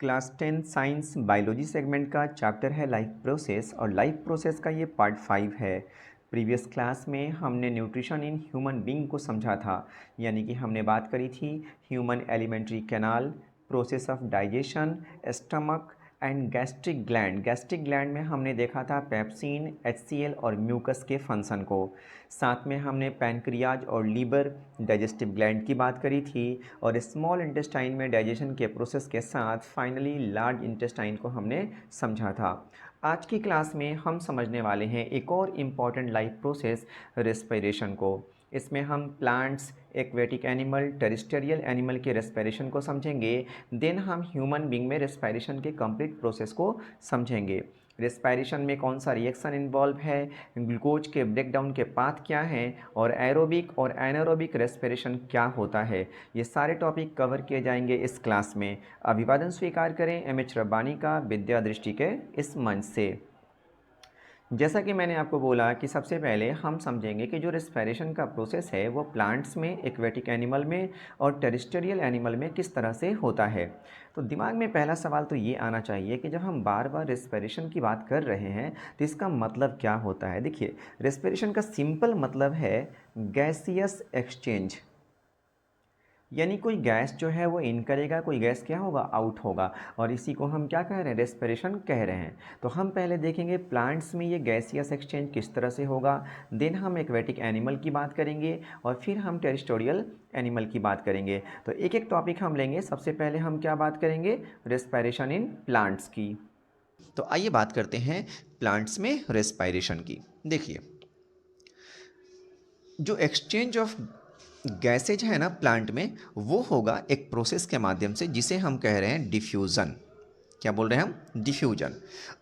Class 10 science biology segment का chapter है life process और लाइफ प्रोसेस का ये पार्ट 5 है। प्रीवियस क्लास में हमने न्यूट्रिशन इन ह्यूमन बीइंग को समझा था, यानी कि हमने बात करी थी human alimentary canal, process of digestion, stomach and gastric gland. Gastric gland में हमने देखा था पेप्सिन, HCl और म्यूकस के फंक्शन को। साथ में हमने पैनक्रियाज और लीवर डाइजेस्टिव ग्लैंड की बात करी थी और स्मॉल इंटेस्टाइन में डाइजेशन के प्रोसेस के साथ फाइनली लार्ज इंटेस्टाइन को हमने समझा था। आज की क्लास में हम समझने वाले हैं एक और इम्पॉर्टेंट लाइफ प्रोसेस, रेस्पिरेशन को। इसमें हम plants, aquatic animal, terrestrial animal के रेस्पिरेशन को समझेंगे। देन हम ह्यूमन बीइंग में रेस्पिरेशन के कंप्लीट प्रोसेस को समझेंगे। रेस्पिरेशन में कौन सा रिएक्शन इन्वॉल्व है, ग्लूकोज के ब्रेकडाउन के पाथ क्या हैं और एरोबिक और एनारोबिक रेस्पिरेशन क्या होता है, ये सारे टॉपिक कवर किए जाएंगे इस क्लास में। अभिवादन स्वीकार करें एमएच रब्बानी का विद्या दृष्टि के इस मंच से। जैसा कि मैंने आपको बोला कि सबसे पहले हम समझेंगे कि जो रेस्पिरेशन का प्रोसेस है वो प्लांट्स में, एक्वेटिक एनिमल में और टेरेस्ट्रियल एनिमल में किस तरह से होता है। तो दिमाग में पहला सवाल तो ये आना चाहिए कि जब हम बार बार रेस्पिरेशन की बात कर रहे हैं तो इसका मतलब क्या होता है। देखिए, रेस्पिरेशन का सिंपल मतलब है गैसियस एक्सचेंज, यानी कोई गैस जो है वो इन करेगा, कोई गैस क्या होगा, आउट होगा, और इसी को हम क्या कह रहे हैं, रेस्पिरेशन कह रहे हैं। तो हम पहले देखेंगे प्लांट्स में ये गैसियस एक्सचेंज किस तरह से होगा, देन हम एक्वेटिक एनिमल की बात करेंगे और फिर हम टेरेस्ट्रियल एनिमल की बात करेंगे। तो एक एक टॉपिक हम लेंगे। सबसे पहले हम क्या बात करेंगे, रेस्पिरेशन इन प्लांट्स की। तो आइए बात करते हैं प्लांट्स में रेस्पिरेशन की। देखिए, जो एक्सचेंज ऑफ गैसेज है ना प्लांट में, वो होगा एक प्रोसेस के माध्यम से जिसे हम कह रहे हैं डिफ्यूज़न। क्या बोल रहे हैं हम, डिफ्यूजन।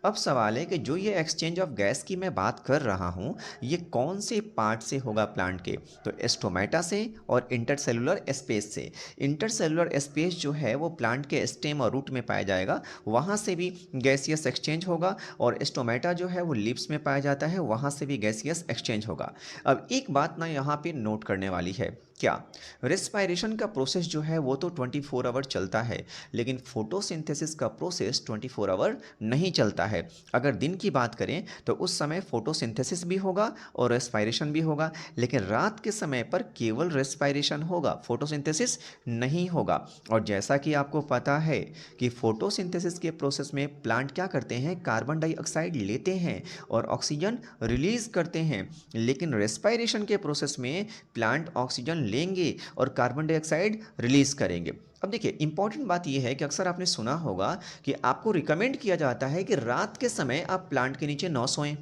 अब सवाल है कि जो ये एक्सचेंज ऑफ गैस की मैं बात कर रहा हूँ, ये कौन से पार्ट से होगा प्लांट के, तो स्टोमेटा से और इंटरसेलुलर स्पेस से। इंटरसेलुलर स्पेस जो है वो प्लांट के स्टेम और रूट में पाया जाएगा, वहाँ से भी गैसियस एक्सचेंज होगा, और स्टोमेटा जो है वो लिप्स में पाया जाता है, वहाँ से भी गैसियस एक्सचेंज होगा। अब एक बात ना यहाँ पे नोट करने वाली है, क्या रेस्पिरेशन का प्रोसेस जो है वो तो 24 आवर चलता है, लेकिन फोटोसिंथेसिस का प्रोसेस 24 आवर नहीं चलता है। अगर दिन की बात करें तो उस समय फोटोसिंथेसिस भी होगा और रेस्पिरेशन भी होगा, लेकिन रात के समय पर केवल रेस्पिरेशन होगा, फोटोसिंथेसिस नहीं होगा। और जैसा कि आपको पता है कि फोटोसिंथेसिस के प्रोसेस में प्लांट क्या करते हैं, कार्बन डाइऑक्साइड लेते हैं और ऑक्सीजन रिलीज करते हैं, लेकिन रेस्पिरेशन के प्रोसेस में प्लांट ऑक्सीजन लेंगे और कार्बन डाइऑक्साइड रिलीज करेंगे। अब देखिए, इंपॉर्टेंट बात यह है कि अक्सर आपने सुना होगा कि आपको रिकमेंड किया जाता है कि रात के समय आप प्लांट के नीचे न सोएं।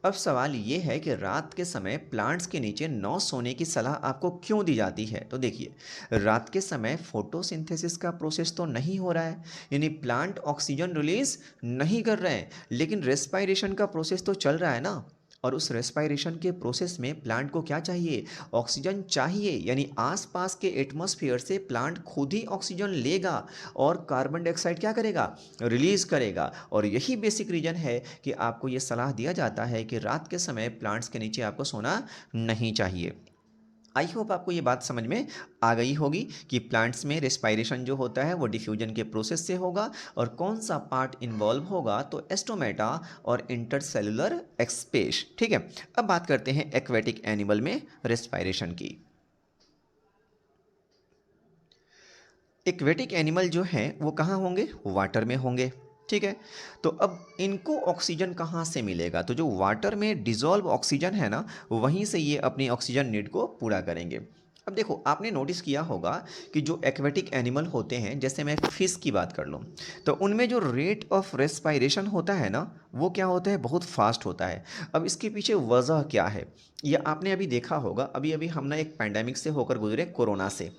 अब सवाल ये है कि रात के समय प्लांट्स के नीचे न सोने की सलाह आपको क्यों दी जाती है। तो देखिए, रात के समय फोटोसिंथेसिस का प्रोसेस तो नहीं हो रहा है, यानी प्लांट ऑक्सीजन रिलीज नहीं कर रहे हैं, लेकिन रेस्पिरेशन का प्रोसेस तो चल रहा है ना। और उस रेस्पिरेशन के प्रोसेस में प्लांट को क्या चाहिए, ऑक्सीजन चाहिए, यानी आसपास के एटमॉस्फेयर से प्लांट खुद ही ऑक्सीजन लेगा और कार्बन डाइऑक्साइड क्या करेगा, रिलीज करेगा। और यही बेसिक रीजन है कि आपको ये सलाह दिया जाता है कि रात के समय प्लांट्स के नीचे आपको सोना नहीं चाहिए। आई होप आपको ये बात समझ में आ गई होगी कि प्लांट्स में रेस्पिरेशन जो होता है वो डिफ्यूजन के प्रोसेस से होगा, और कौन सा पार्ट इन्वॉल्व होगा, तो एस्टोमेटा और इंटरसेलुलर स्पेस। ठीक है, अब बात करते हैं एक्वेटिक एनिमल में रेस्पिरेशन की। एक्वेटिक एनिमल जो हैं वो कहाँ होंगे, वाटर में होंगे। ठीक है, तो अब इनको ऑक्सीजन कहाँ से मिलेगा, तो जो वाटर में डिजॉल्व ऑक्सीजन है ना, वहीं से ये अपनी ऑक्सीजन नीड को पूरा करेंगे। अब देखो, आपने नोटिस किया होगा कि जो एक्वेटिक एनिमल होते हैं, जैसे मैं फिश की बात कर लूँ, तो उनमें जो रेट ऑफ रेस्पिरेशन होता है ना, वो क्या होता है, बहुत फास्ट होता है। अब इसके पीछे वजह क्या है, ये आपने अभी देखा होगा, अभी अभी हम ना एक पैंडेमिक से होकर गुजरे, कोरोना से।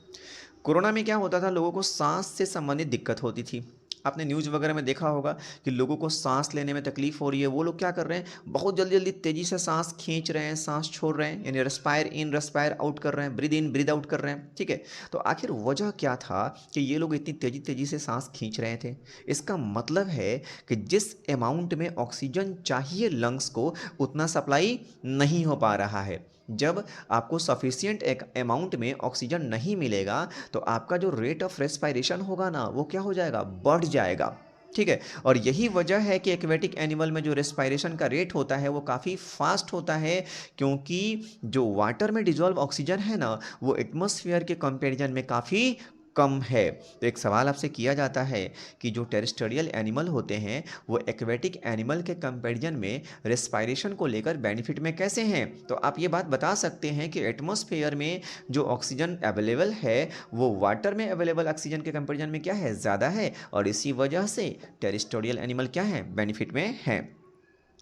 कोरोना में क्या होता था, लोगों को सांस से संबंधित दिक्कत होती थी। आपने न्यूज़ वगैरह में देखा होगा कि लोगों को सांस लेने में तकलीफ हो रही है, वो लोग क्या कर रहे हैं, बहुत जल्दी जल्दी तेज़ी से सांस खींच रहे हैं, सांस छोड़ रहे हैं, यानी रेस्पायर इन रेस्पायर आउट कर रहे हैं, ब्रीद इन ब्रीद आउट कर रहे हैं। ठीक है, तो आखिर वजह क्या था कि ये लोग इतनी तेज़ी तेज़ी से सांस खींच रहे थे। इसका मतलब है कि जिस अमाउंट में ऑक्सीजन चाहिए लंग्स को, उतना सप्लाई नहीं हो पा रहा है। जब आपको सफिशिएंट एक अमाउंट में ऑक्सीजन नहीं मिलेगा तो आपका जो रेट ऑफ रेस्पायरेशन होगा ना वो क्या हो जाएगा, बढ़ जाएगा। ठीक है, और यही वजह है कि एक्वेटिक एनिमल में जो रेस्पायरेशन का रेट होता है वो काफ़ी फास्ट होता है, क्योंकि जो वाटर में डिजॉल्व ऑक्सीजन है ना वो एटमॉस्फेयर के कंपैरिजन में काफ़ी कम है। तो एक सवाल आपसे किया जाता है कि जो टेरेस्ट्रियल एनिमल होते हैं वो एक्वेटिक एनिमल के कंपैरिजन में रेस्पायरेशन को लेकर बेनिफिट में कैसे हैं, तो आप ये बात बता सकते हैं कि एटमॉस्फेयर में जो ऑक्सीजन अवेलेबल है वो वाटर में अवेलेबल ऑक्सीजन के कंपैरिजन में क्या है, ज़्यादा है, और इसी वजह से टेरेस्ट्रियल एनिमल क्या है, बेनिफिट में है।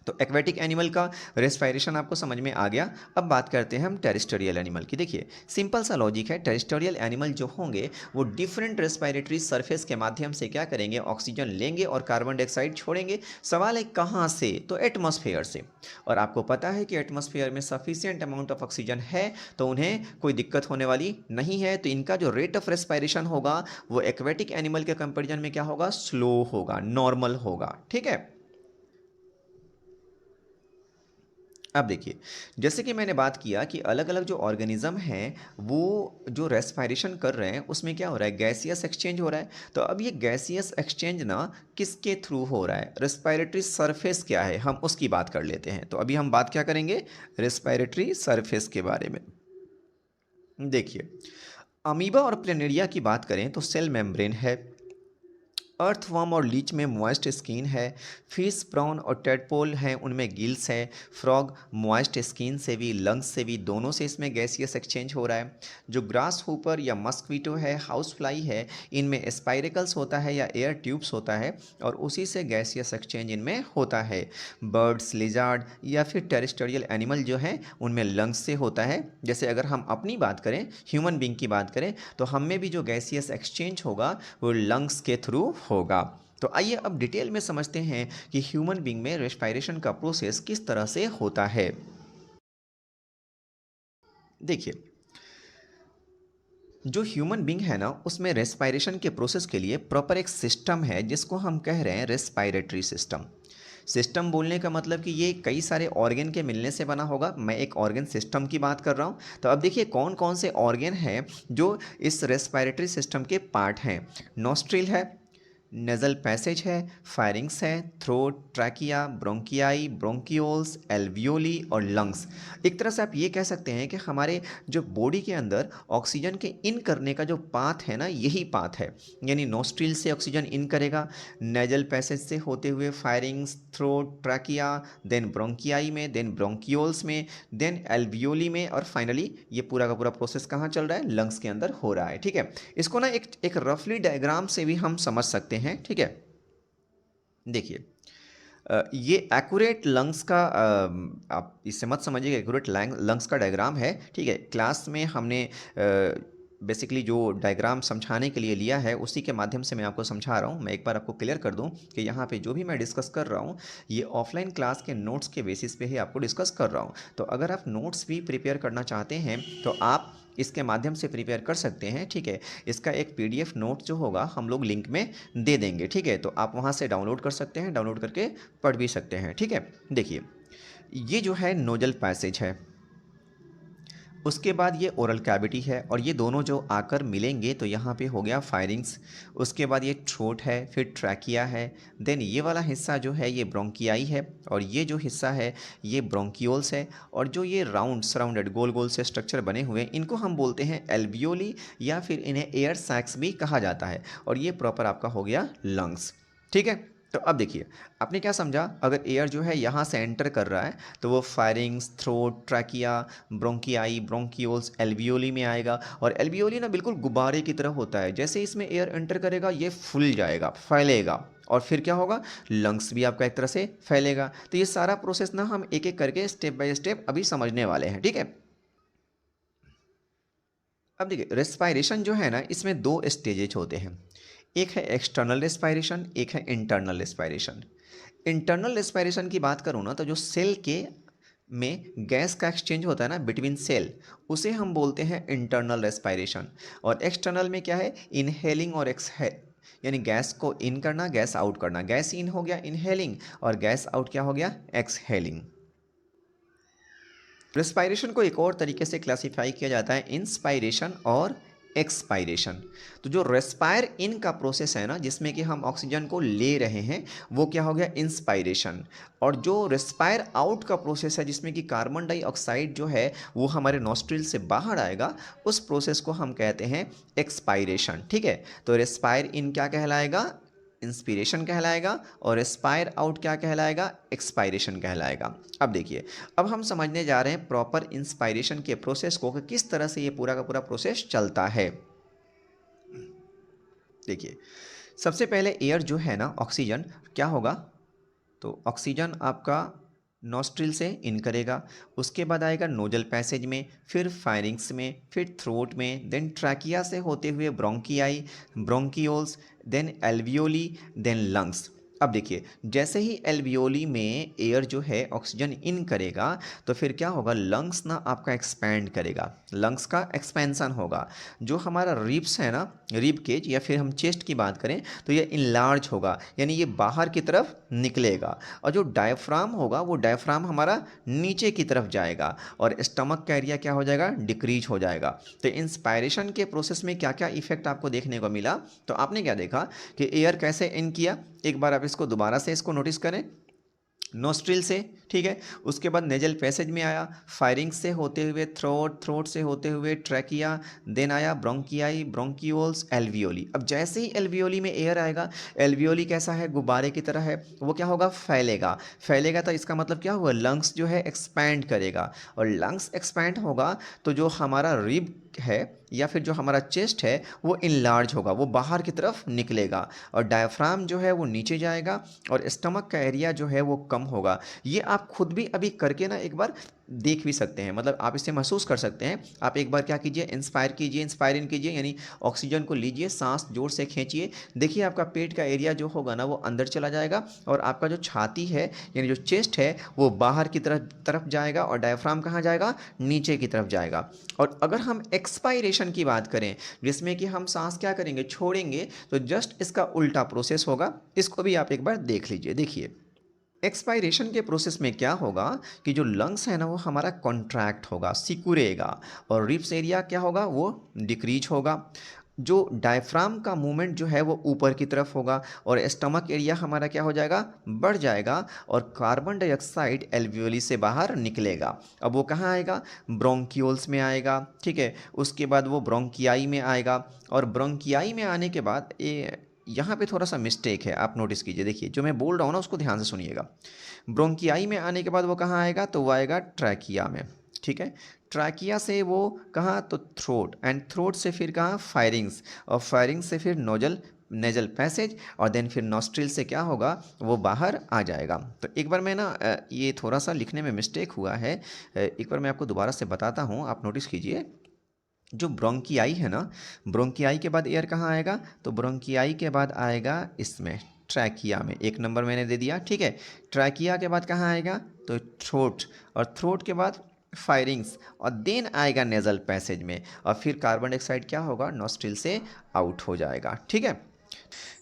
तो एक्वेटिक एनिमल का रेस्पायरेशन आपको समझ में आ गया। अब बात करते हैं हम टेरेस्ट्रियल एनिमल की। देखिए सिंपल सा लॉजिक है, टेरेस्ट्रियल एनिमल जो होंगे वो डिफरेंट रेस्पायरेटरी सरफेस के माध्यम से क्या करेंगे, ऑक्सीजन लेंगे और कार्बन डाइऑक्साइड छोड़ेंगे। सवाल है कहाँ से, तो एटमॉस्फेयर से। और आपको पता है कि एटमॉस्फेयर में सफिशिएंट अमाउंट ऑफ ऑक्सीजन है तो उन्हें कोई दिक्कत होने वाली नहीं है। तो इनका जो रेट ऑफ रेस्पायरेशन होगा वो एक्वेटिक एनिमल के कंपेरिजन में क्या होगा, स्लो होगा, नॉर्मल होगा। ठीक है, अब देखिए जैसे कि मैंने बात किया कि अलग अलग जो ऑर्गेनिज्म हैं वो जो रेस्पायरेशन कर रहे हैं उसमें क्या हो रहा है, गैसियस एक्सचेंज हो रहा है। तो अब ये गैसियस एक्सचेंज ना किसके थ्रू हो रहा है, रेस्पायरेटरी सरफेस क्या है हम उसकी बात कर लेते हैं। तो अभी हम बात क्या करेंगे, रेस्पायरेटरी सरफेस के बारे में। देखिए अमीबा और प्लेनेरिया की बात करें तो सेल मेम्ब्रेन है, अर्थवर्म और लीच में मॉइस्ट स्किन है, फिश प्राउन और टेडपोल हैं उनमें गिल्स है, फ्रॉग मॉइस्ट स्किन से भी लंग्स से भी दोनों से इसमें गैसियस एक्सचेंज हो रहा है। जो ग्रास हुपर या मस्क्वीटो है, हाउस फ्लाई है, इनमें स्पाइरिकल्स होता है या एयर ट्यूब्स होता है और उसी से गैसियस एक्सचेंज इनमें होता है। बर्ड्स, लिजार्ड या फिर टेरेस्ट्रियल एनिमल जो हैं उनमें लंग्स से होता है। जैसे अगर हम अपनी बात करें, ह्यूमन बींग की बात करें, तो हम में भी जो गैसियस एक्सचेंज होगा वो लंग्स के थ्रू होगा। तो आइए अब डिटेल में समझते हैं कि ह्यूमन बींग में रेस्पायरेशन का प्रोसेस किस तरह से होता है। देखिए जो ह्यूमन बींग है ना उसमें रेस्पायरेशन के प्रोसेस के लिए प्रॉपर एक सिस्टम है जिसको हम कह रहे हैं रेस्पायरेटरी सिस्टम। सिस्टम बोलने का मतलब कि ये कई सारे ऑर्गन के मिलने से बना होगा। मैं एक ऑर्गन सिस्टम की बात कर रहा हूँ। तो अब देखिए कौन कौन से ऑर्गन हैं जो इस रेस्पायरेटरी सिस्टम के पार्ट हैं। नॉस्ट्रिल है, नेजल पैसेज है, फायरिंग्स है, throat, trachea, bronchi, bronchioles, alveoli और लंग्स। एक तरह से आप ये कह सकते हैं कि हमारे जो बॉडी के अंदर ऑक्सीजन के इन करने का जो पाथ है ना यही पाथ है। यानी नोस्ट्रिल से ऑक्सीजन इन करेगा, नेजल पैसेज से होते हुए फायरिंग्स, थ्रोट, ट्रैकिया, देन ब्रोंकियाई में, देन ब्रोंकियोल्स में, देन एल्वियोली में, और फाइनली ये पूरा का पूरा प्रोसेस कहाँ चल रहा है, लंग्स के अंदर हो रहा है। ठीक है, इसको ना एक रफली डायग्राम से भी हम समझ सकते हैं। ठीक है, देखिए ये एक्यूरेट लंग्स का आप इससे मत समझिएगा, एक्यूरेट लंग्स का डायग्राम है। ठीक है, क्लास में हमने बेसिकली जो डायग्राम समझाने के लिए लिया है उसी के माध्यम से मैं आपको समझा रहा हूँ। मैं एक बार आपको क्लियर कर दूँ कि यहाँ पे जो भी मैं डिस्कस कर रहा हूँ ये ऑफलाइन क्लास के नोट्स के बेसिस पे ही आपको डिस्कस कर रहा हूँ। तो अगर आप नोट्स भी प्रिपेयर करना चाहते हैं तो आप इसके माध्यम से प्रिपेयर कर सकते हैं। ठीक है, इसका एक पीडीएफ नोट जो होगा हम लोग लिंक में दे देंगे। ठीक है, तो आप वहाँ से डाउनलोड कर सकते हैं, डाउनलोड करके पढ़ भी सकते हैं। ठीक है, देखिए ये जो है नोजल पैसेज है, उसके बाद ये ओरल कैविटी है और ये दोनों जो आकर मिलेंगे तो यहाँ पे हो गया फायरिंग्स। उसके बाद ये थ्रोट है, फिर ट्रैकिया है, देन ये वाला हिस्सा जो है ये ब्रोंकियाई है और ये जो हिस्सा है ये ब्रोंकियोल्स है। और जो ये राउंड सराउंडेड गोल गोल से स्ट्रक्चर बने हुए हैं इनको हम बोलते हैं एल्वियोली या फिर इन्हें एयर सैक्स भी कहा जाता है। और ये प्रॉपर आपका हो गया लंग्स। ठीक है, तो अब देखिए आपने क्या समझा, अगर एयर जो है यहाँ से एंटर कर रहा है तो वो pharynx, throat, trachea, bronchi, bronchioles, alveoli में आएगा। और एल्वियोली ना बिल्कुल गुब्बारे की तरह होता है, जैसे इसमें एयर एंटर करेगा ये फूल जाएगा, फैलेगा और फिर क्या होगा, लंग्स भी आपका एक तरह से फैलेगा। तो ये सारा प्रोसेस ना हम एक एक करके स्टेप बाय स्टेप अभी समझने वाले हैं। ठीक है, अब देखिए रेस्पायरेशन जो है ना इसमें दो स्टेजेज होते हैं, एक है एक्सटर्नल रेस्पायरेशन, एक है इंटरनल रेस्पायरेशन। इंटरनल रेस्पायरेशन की बात करूँ ना तो जो सेल के में गैस का एक्सचेंज होता है ना बिटवीन सेल, उसे हम बोलते हैं इंटरनल रेस्पायरेशन। और एक्सटर्नल में क्या है, इनहेलिंग और एक्सहेल, यानी गैस को इन करना, गैस आउट करना। गैस इन हो गया इनहेलिंग और गैस आउट क्या हो गया, एक्सहेलिंग। रेस्पायरेशन को एक और तरीके से क्लासिफाई किया जाता है इंस्पायरेशन और एक्सपायरेशन। तो जो रेस्पायर इन का प्रोसेस है ना, जिसमें कि हम ऑक्सीजन को ले रहे हैं, वो क्या हो गया, इंस्पायरेशन। और जो रेस्पायर आउट का प्रोसेस है, जिसमें कि कार्बन डाइऑक्साइड जो है वो हमारे नॉस्ट्रिल से बाहर आएगा, उस प्रोसेस को हम कहते हैं एक्सपायरेशन। ठीक है, तो रेस्पायर इन क्या कहलाएगा, इंस्पिरेशन कहलाएगा, और एस्पायर आउट क्या कहलाएगा, एक्सपायरेशन कहलाएगा। अब देखिए, अब हम समझने जा रहे हैं प्रॉपर इंस्पायरेशन के प्रोसेस को कि किस तरह से ये पूरा का पूरा प्रोसेस चलता है। देखिए, सबसे पहले एयर जो है ना, ऑक्सीजन क्या होगा, तो ऑक्सीजन आपका नॉस्ट्रिल से इन करेगा, उसके बाद आएगा नोजल पैसेज में, फिर फायरिंग्स में, फिर थ्रोट में, देन ट्रैकिया से होते हुए bronchi, bronchioles, then alveoli, then lungs. अब देखिए, जैसे ही एल्वियोली में एयर जो है ऑक्सीजन इन करेगा, तो फिर क्या होगा, लंग्स ना आपका एक्सपैंड करेगा, लंग्स का एक्सपेंसन होगा। जो हमारा रिब्स है ना, रिब केज या फिर हम चेस्ट की बात करें, तो ये इनलार्ज होगा, यानी ये बाहर की तरफ निकलेगा। और जो डायफ्राम होगा, वो डायफ्राम हमारा नीचे की तरफ जाएगा, और स्टमक का एरिया क्या हो जाएगा, डिक्रीज हो जाएगा। तो इंस्पायरेशन के प्रोसेस में क्या क्या इफेक्ट आपको देखने को मिला, तो आपने क्या देखा कि एयर कैसे इन किया, एक बार आप इसको दोबारा से इसको नोटिस करें, नोस्ट्रिल से, ठीक है, उसके बाद नेजल पैसेज में आया, फायरिंग से होते हुए थ्रोट, थ्रोट से होते हुए ट्रैकिया, देन आया ब्रोंकियाई, ब्रोंकियोल्स, एल्वियोली। अब जैसे ही एल्वियोली में एयर आएगा, एल्वियोली कैसा है, गुब्बारे की तरह है, वो क्या होगा, फैलेगा, फैलेगा, तो इसका मतलब क्या हुआ, लंग्स जो है एक्सपैंड करेगा, और लंग्स एक्सपैंड होगा तो जो हमारा रिब है या फिर जो हमारा चेस्ट है वो इनलार्ज होगा, वो बाहर की तरफ निकलेगा, और डायफ्राम जो है वो नीचे जाएगा, और स्टमक का एरिया जो है वो कम होगा। ये आप खुद भी अभी करके ना एक बार देख भी सकते हैं, मतलब आप इसे महसूस कर सकते हैं। आप एक बार क्या कीजिए, इंस्पायर कीजिए, इंस्पायर इन कीजिए, यानी ऑक्सीजन को लीजिए, सांस जोर से खींचिए, देखिए आपका पेट का एरिया जो होगा ना वो अंदर चला जाएगा, और आपका जो छाती है यानी जो चेस्ट है वो बाहर की तरफ जाएगा, और डायफ्राम कहाँ जाएगा, नीचे की तरफ जाएगा। और अगर हम एक्सपायरेशन की बात करें, जिसमें कि हम सांस क्या करेंगे, छोड़ेंगे, तो जस्ट इसका उल्टा प्रोसेस होगा। इसको भी आप एक बार देख लीजिए। देखिए, एक्सपायरेशन के प्रोसेस में क्या होगा कि जो लंग्स है ना वो हमारा कॉन्ट्रैक्ट होगा, सिकुड़ेगा, और रिब्स एरिया क्या होगा, वो डिक्रीज होगा। जो डायफ्राम का मूवमेंट जो है वो ऊपर की तरफ होगा, और स्टमक एरिया हमारा क्या हो जाएगा, बढ़ जाएगा, और कार्बन डाइऑक्साइड एल्वियोली से बाहर निकलेगा। अब वो कहाँ आएगा, ब्रोंकियोल्स में आएगा, ठीक है, उसके बाद वो ब्रोंकियाई में आएगा, और ब्रोंकियाई में आने के बाद यहाँ पे थोड़ा सा मिस्टेक है, आप नोटिस कीजिए। देखिए, जो मैं बोल रहा हूँ ना उसको ध्यान से सुनिएगा। ब्रोंकियाई में आने के बाद वो कहाँ आएगा, तो वो आएगा ट्रैकिया में, ठीक है, ट्रैकिया से वो कहाँ, तो थ्रोट, एंड थ्रोट से फिर कहाँ, फायरिंग्स, और फायरिंग से फिर नोजल, नेजल पैसेज, और देन फिर नॉस्ट्रिल से क्या होगा, वो बाहर आ जाएगा। तो एक बार मैं ना ये थोड़ा सा लिखने में मिस्टेक हुआ है, एक बार मैं आपको दोबारा से बताता हूँ, आप नोटिस कीजिए। जो ब्रोंकियाई है ना, ब्रोंकियाई के बाद एयर कहाँ आएगा, तो ब्रोंकियाई के बाद आएगा इसमें ट्रैकिया में, एक नंबर मैंने दे दिया, ठीक है। ट्रैकिया के बाद कहाँ आएगा, तो थ्रोट, और थ्रोट के बाद फायरिंग्स, और देन आएगा नेजल पैसेज में, और फिर कार्बन डाइऑक्साइड क्या होगा, नॉस्ट्रिल से आउट हो जाएगा, ठीक है।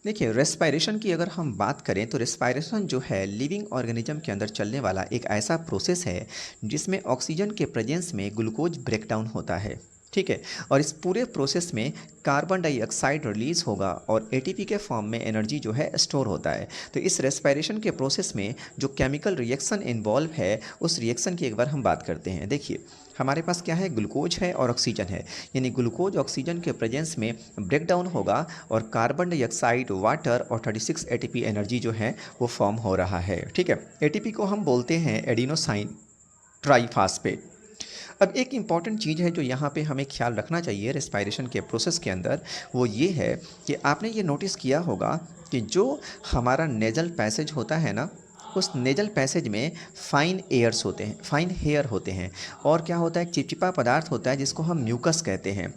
देखिए, रेस्पायरेशन की अगर हम बात करें, तो रेस्पायरेशन जो है लिविंग ऑर्गेनिज्म के अंदर चलने वाला एक ऐसा प्रोसेस है जिसमें ऑक्सीजन के प्रेजेंस में ग्लूकोज ब्रेकडाउन होता है, ठीक है, और इस पूरे प्रोसेस में कार्बन डाइऑक्साइड रिलीज होगा, और एटीपी के फॉर्म में एनर्जी जो है स्टोर होता है। तो इस रेस्पायरेशन के प्रोसेस में जो केमिकल रिएक्शन इन्वॉल्व है, उस रिएक्शन की एक बार हम बात करते हैं। देखिए, हमारे पास क्या है, ग्लूकोज है और ऑक्सीजन है, यानी ग्लूकोज ऑक्सीजन के प्रेजेंस में ब्रेक डाउन होगा, और कार्बन डाइऑक्साइड, वाटर और 36 एटीपी एनर्जी जो है वो फॉर्म हो रहा है, ठीक है। एटीपी को हम बोलते हैं एडिनोसाइन ट्राइफास्फेट। अब एक इम्पॉर्टेंट चीज़ है जो यहाँ पे हमें ख्याल रखना चाहिए रेस्पायरेशन के प्रोसेस के अंदर, वो ये है कि आपने ये नोटिस किया होगा कि जो हमारा नेजल पैसेज होता है ना, उस नेजल पैसेज में फाइन एयर्स होते हैं, फाइन हेयर होते हैं, और क्या होता है, एक चिपचिपा पदार्थ होता है जिसको हम म्यूकस कहते हैं।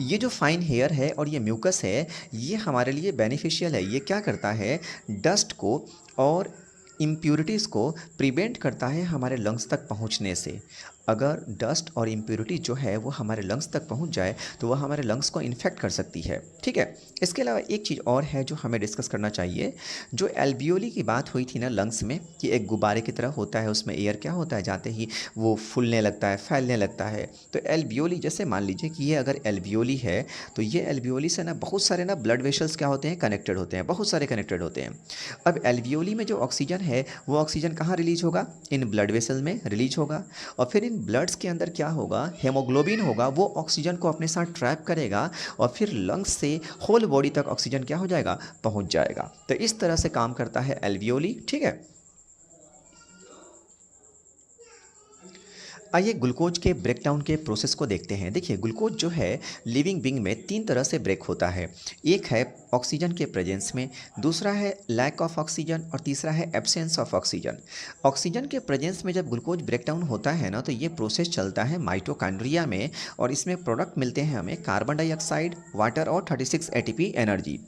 ये जो फाइन हेयर है और ये म्यूकस है, ये हमारे लिए बेनिफिशियल है। ये क्या करता है, डस्ट को और इम्प्यूरिटीज़ को प्रिवेंट करता है हमारे लंग्स तक पहुंचने से, अगर डस्ट और इम्प्योरिटी जो है वो हमारे लंग्स तक पहुंच जाए तो वह हमारे लंग्स को इन्फेक्ट कर सकती है। ठीक है, इसके अलावा एक चीज़ और है जो हमें डिस्कस करना चाहिए। जो एल्वियोली की बात हुई थी ना लंग्स में, कि एक गुब्बारे की तरह होता है, उसमें एयर क्या होता है, जाते ही वो फूलने लगता है, फैलने लगता है। तो एल्वियोली, जैसे मान लीजिए कि ये अगर एल्वियोली है तो ये एल्वियोली से ना बहुत सारे ना ब्लड वेसल्स क्या होते हैं, कनेक्टेड होते हैं, बहुत सारे कनेक्टेड होते हैं। अब एल्वियोली में जो ऑक्सीजन है वो ऑक्सीजन कहाँ रिलीज होगा, इन ब्लड वेसल में रिलीज होगा। और फिर इन ब्लड्स के अंदर क्या होगा, हेमोग्लोबिन होगा, वो ऑक्सीजन को अपने साथ ट्रैप करेगा और फिर लंग्स से होल बॉडी तक ऑक्सीजन क्या हो जाएगा, पहुंच जाएगा। तो इस तरह से काम करता है एल्वियोली। ठीक है, आइए ग्लूकोज के ब्रेकडाउन के प्रोसेस को देखते हैं। देखिए ग्लूकोज जो है लिविंग बींग में तीन तरह से ब्रेक होता है। एक है ऑक्सीजन के प्रेजेंस में, दूसरा है लैक ऑफ ऑक्सीजन और तीसरा है एब्सेंस ऑफ ऑक्सीजन। ऑक्सीजन के प्रेजेंस में जब ग्लूकोज ब्रेकडाउन होता है ना तो ये प्रोसेस चलता है माइटोकॉन्ड्रिया में और इसमें प्रोडक्ट मिलते हैं हमें कार्बन डाइऑक्साइड, वाटर और 36 एटीपी एनर्जी।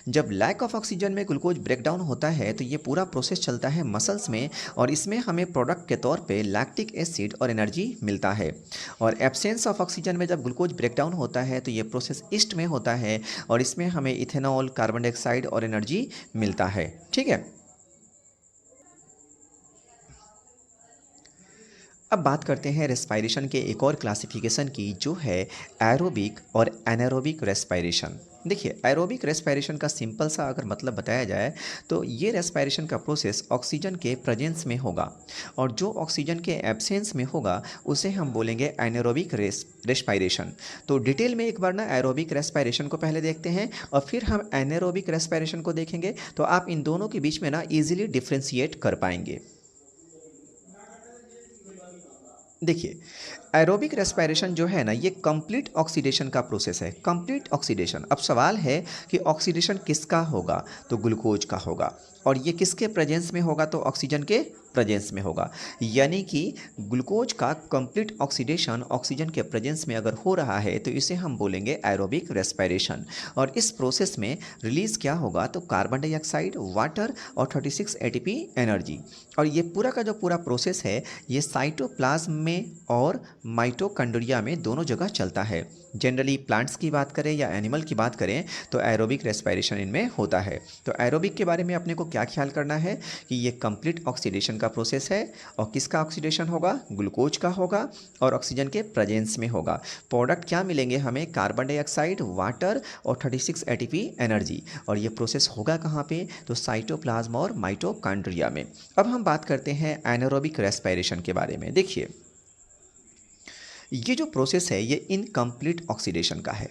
जब लैक ऑफ ऑक्सीजन में ग्लूकोज ब्रेकडाउन होता है तो ये पूरा प्रोसेस चलता है मसल्स में और इसमें हमें प्रोडक्ट के तौर पे लैक्टिक एसिड और एनर्जी मिलता है। और एब्सेंस ऑफ ऑक्सीजन में जब ग्लूकोज ब्रेकडाउन होता है तो ये प्रोसेस ईस्ट में होता है और इसमें हमें इथेनॉल, कार्बन डाइऑक्साइड और एनर्जी मिलता है। ठीक है, अब बात करते हैं रेस्पायरेशन के एक और क्लासिफिकेशन की जो है एरोबिक और एनारोबिक रेस्पायरेशन। देखिए एरोबिक रेस्पायरेशन का सिंपल सा अगर मतलब बताया जाए तो ये रेस्पायरेशन का प्रोसेस ऑक्सीजन के प्रेजेंस में होगा और जो ऑक्सीजन के एब्सेंस में होगा उसे हम बोलेंगे एनारोबिक रेस्पायरेशन। तो डिटेल में एक बार ना एरोबिक रेस्पायरेशन को पहले देखते हैं और फिर हम एनारोबिक रेस्पायरेशन को देखेंगे तो आप इन दोनों के बीच में ना ईजिली डिफ्रेंशिएट कर पाएंगे। देखिए एरोबिक रेस्पायरेशन जो है ना ये कंप्लीट ऑक्सीडेशन का प्रोसेस है, कंप्लीट ऑक्सीडेशन। अब सवाल है कि ऑक्सीडेशन किसका होगा, तो ग्लूकोज का होगा। और ये किसके प्रेजेंस में होगा, तो ऑक्सीजन के प्रेजेंस में होगा। यानी कि ग्लूकोज का कंप्लीट ऑक्सीडेशन ऑक्सीजन के प्रेजेंस में अगर हो रहा है तो इसे हम बोलेंगे एरोबिक रेस्पायरेशन। और इस प्रोसेस में रिलीज क्या होगा, तो कार्बन डाइऑक्साइड, वाटर और 36 एटीपी एनर्जी। और ये पूरा का जो पूरा प्रोसेस है ये साइटोप्लाज्म में और माइटोकॉन्ड्रिया में दोनों जगह चलता है। जनरली प्लांट्स की बात करें या एनिमल की बात करें तो एरोबिक रेस्पायरेशन इनमें होता है। तो एरोबिक के बारे में अपने को क्या ख्याल करना है कि ये कंप्लीट ऑक्सीडेशन का प्रोसेस है और किसका ऑक्सीडेशन होगा, ग्लूकोज का होगा और ऑक्सीजन के प्रेजेंस में होगा। प्रोडक्ट क्या मिलेंगे हमें, कार्बन डाइऑक्साइड, वाटर और 36 एटीपी एनर्जी। और ये प्रोसेस होगा कहाँ पे, तो साइटोप्लाज्म और माइटोकॉन्ड्रिया में। अब हम बात करते हैं एनारोबिक रेस्पायरेशन के बारे में। देखिए ये जो प्रोसेस है ये इनकम्प्लीट ऑक्सीडेशन का है,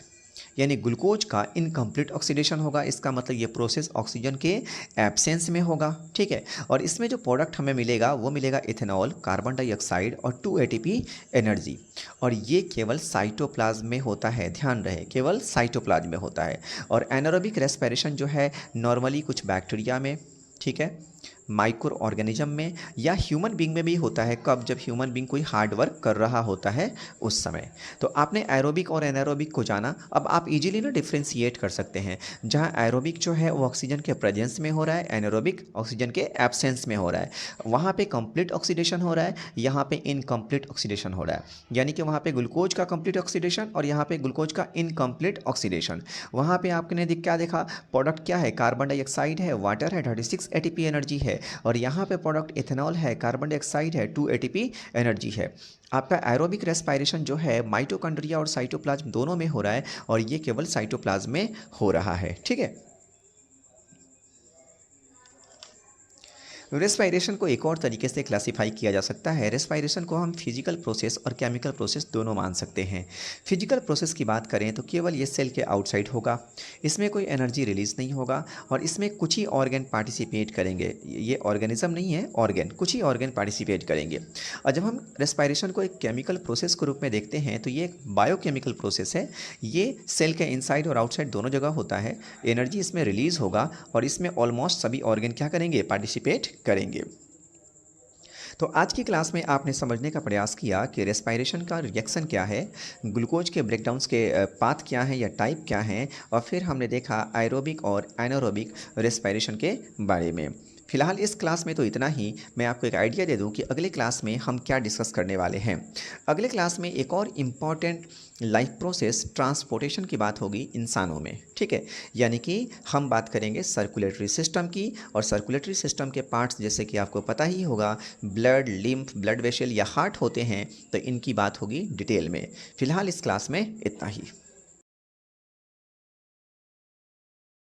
यानी ग्लूकोज का इनकम्प्लीट ऑक्सीडेशन होगा। इसका मतलब ये प्रोसेस ऑक्सीजन के एब्सेंस में होगा। ठीक है, और इसमें जो प्रोडक्ट हमें मिलेगा वो मिलेगा इथेनॉल, कार्बन डाइऑक्साइड और 2 एटीपी एनर्जी। और ये केवल साइटोप्लाज्म में होता है, ध्यान रहे केवल साइटोप्लाज्म में होता है। और एनारोबिक रेस्पिरेशन जो है नॉर्मली कुछ बैक्टीरिया में, ठीक है, माइक्रो ऑर्गेनिज्म में या ह्यूमन बींग में भी होता है। कब, जब ह्यूमन बींग कोई हार्ड वर्क कर रहा होता है उस समय। तो आपने एरोबिक और एनारोबिक को जाना। अब आप इजीली ना डिफ्रेंशिएट कर सकते हैं, जहां एरोबिक जो है वो ऑक्सीजन के प्रेजेंस में हो रहा है, एनारोबिक ऑक्सीजन के एब्सेंस में हो रहा है। वहाँ पे कंप्लीट ऑक्सीडेशन हो रहा है, यहाँ पे इनकम्प्लीट ऑक्सीडेशन हो रहा है। यानी कि वहाँ पे ग्लूकोज का कंप्लीट ऑक्सीडेशन और यहाँ पे ग्लूकोज का इनकम्प्लीट ऑक्सीडेशन। वहाँ पे आपने क्या देखा, प्रोडक्ट क्या है, कार्बन डाइऑक्साइड है, वाटर है, 36 एटीपी एनर्जी है। और यहाँ पे प्रोडक्ट इथेनॉल है, कार्बन डाइऑक्साइड है, 2 एटीपी एनर्जी है। आपका एरोबिक रेस्पिरेशन जो है माइटोकॉन्ड्रिया और साइटोप्लाज्म दोनों में हो रहा है और ये केवल साइटोप्लाज्म में हो रहा है। ठीक है, रेस्पायरेशन को एक और तरीके से क्लासिफाई किया जा सकता है। रेस्पायरेशन को हम फिजिकल प्रोसेस और केमिकल प्रोसेस दोनों मान सकते हैं। फिजिकल प्रोसेस की बात करें तो केवल ये सेल के आउटसाइड होगा, इसमें कोई एनर्जी रिलीज नहीं होगा और इसमें कुछ ही ऑर्गन पार्टिसिपेट करेंगे। ये ऑर्गेनिज्म नहीं है, ऑर्गन, कुछ ही ऑर्गन पार्टिसिपेट करेंगे। और जब हम रेस्पायरेशन को एक केमिकल प्रोसेस के रूप में देखते हैं तो ये एक बायोकेमिकल प्रोसेस है। ये सेल के इनसाइड और आउटसाइड दोनों जगह होता है। एनर्जी इसमें रिलीज होगा और इसमें ऑलमोस्ट सभी ऑर्गन क्या करेंगे, पार्टिसिपेट करेंगे। तो आज की क्लास में आपने समझने का प्रयास किया कि रेस्पायरेशन का रिएक्शन क्या है, ग्लूकोज के ब्रेकडाउन्स के पाथ क्या हैं या टाइप क्या हैं, और फिर हमने देखा एरोबिक और एनारोबिक रेस्पायरेशन के बारे में। फ़िलहाल इस क्लास में तो इतना ही। मैं आपको एक आइडिया दे दूं कि अगले क्लास में हम क्या डिस्कस करने वाले हैं। अगले क्लास में एक और इम्पॉर्टेंट लाइफ प्रोसेस ट्रांसपोर्टेशन की बात होगी इंसानों में, ठीक है। यानी कि हम बात करेंगे सर्कुलेटरी सिस्टम की, और सर्कुलेटरी सिस्टम के पार्ट्स जैसे कि आपको पता ही होगा ब्लड, लिम्फ, ब्लड वेसल या हार्ट होते हैं, तो इनकी बात होगी डिटेल में। फ़िलहाल इस क्लास में इतना ही।